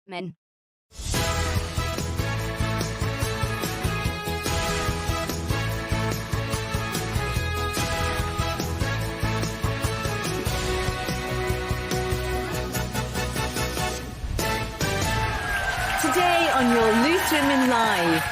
Men. Today on your Loose Women Live.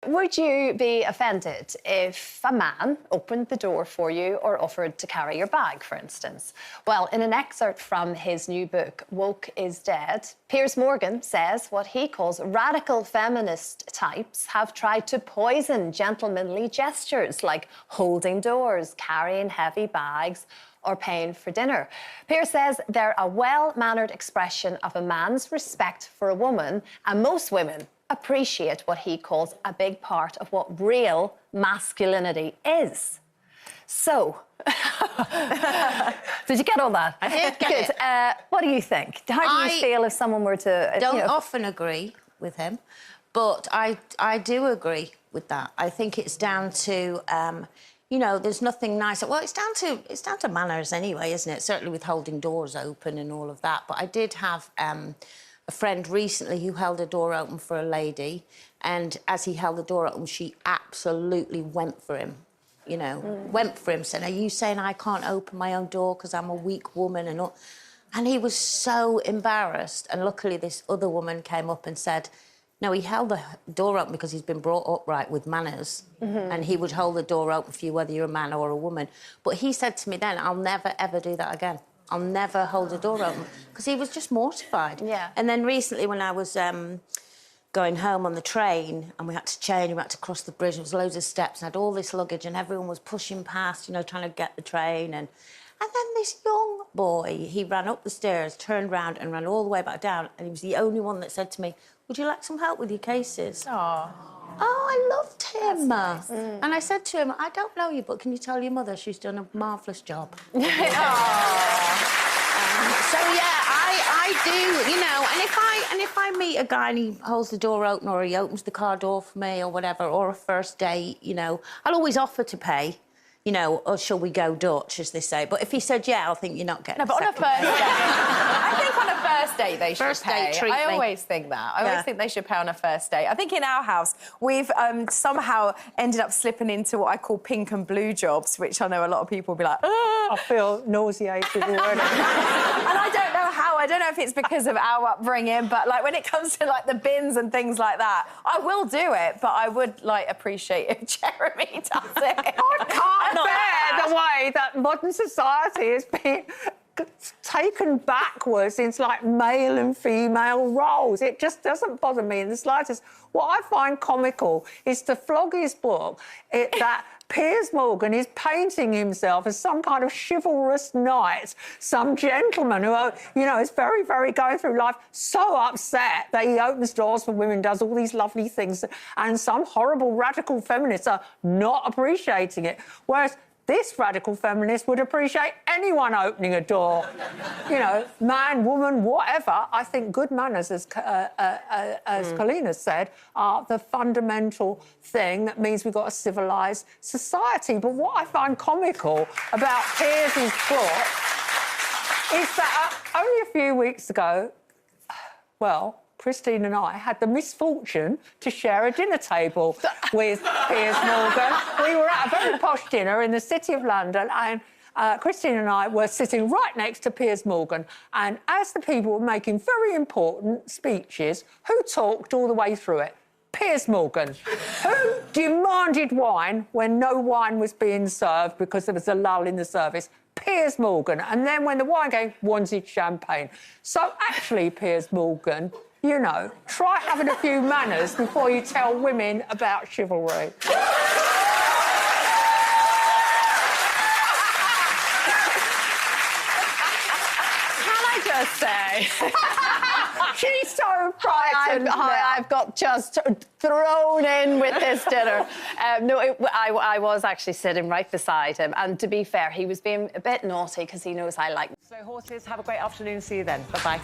Would you be offended if a man opened the door for you or offered to carry your bag, for instance? Well, in an excerpt from his new book, Woke is Dead, Piers Morgan says what he calls radical feminist types have tried to poison gentlemanly gestures like holding doors, carrying heavy bags, or paying for dinner. Piers says they're a well-mannered expression of a man's respect for a woman, and most women appreciate what he calls a big part of what real masculinity is. So, did you get all that? I did get it. What do you think? How do you feel if someone were to... don't often agree with him, but I do agree with that. I think it's down to... you know, there's nothing nicer. Well, it's down to manners anyway, isn't it? Certainly with holding doors open and all of that. But I did have a friend recently who held a door open for a lady, and as he held the door open, she absolutely went for him. You know, went for him, saying, "Are you saying I can't open my own door because I'm a weak woman?" And all. And he was so embarrassed. And luckily, this other woman came up and said, no, he held the door open because he's been brought up right with manners, and he would hold the door open for you whether you're a man or a woman. But he said to me then, I'll never, ever do that again. I'll never hold the door open, because he was just mortified. Yeah. And then recently when I was going home on the train and we had to change, we had to cross the bridge, there was loads of steps, and I had all this luggage and everyone was pushing past, you know, trying to get the train. And then this young boy, he ran up the stairs, turned round and ran all the way back down, and he was the only one that said to me, would you like some help with your cases? Aww. Oh, I loved him. Nice. And I said to him, I don't know you, but can you tell your mother she's done a marvellous job? So, yeah, I do, you know, and if I meet a guy and he holds the door open or he opens the car door for me or whatever, or a first date, you know, I'll always offer to pay. You know, or shall we go Dutch, as they say. But if he said, yeah, I'll think you're not getting No, but on a first date... I think on a first date they should First pay. date, treat I me. always think that. I always think they should pay on a first date. I think in our house, we've somehow ended up slipping into what I call pink and blue jobs, which I know a lot of people will be like, oh. I feel nauseated already. And I don't know how. I don't know if it's because of our upbringing, but, like, when it comes to, like, the bins and things like that, I will do it, but I would, like, appreciate if Jeremy does it. I can't bear the way that modern society is being taken backwards into, like, male and female roles. It just doesn't bother me in the slightest. What I find comical is to flog his book that Piers Morgan is painting himself as some kind of chivalrous knight, some gentleman who, you know, is very, very going through life so upset that he opens doors for women, does all these lovely things, and some horrible radical feminists are not appreciating it. Whereas this radical feminist would appreciate anyone opening a door. You know, man, woman, whatever. I think good manners, as Colleen said, are the fundamental thing that means we've got a civilised society. But what I find comical about Piers' book is that only a few weeks ago, well, Christine and I had the misfortune to share a dinner table with Piers Morgan. We were at a very posh dinner in the City of London, and Christine and I were sitting right next to Piers Morgan. And as the people were making very important speeches, who talked all the way through it? Piers Morgan, who demanded wine when no wine was being served because there was a lull in the service. Piers Morgan. And then when the wine came, wanted champagne. So actually, Piers Morgan, you know, try having a few manners before you tell women about chivalry. Can I just say... She's so frightened. I've got just thrown in with this dinner. I was actually sitting right beside him, and to be fair, he was being a bit naughty because he knows I like... So, horses, have a great afternoon. See you then. Bye-bye.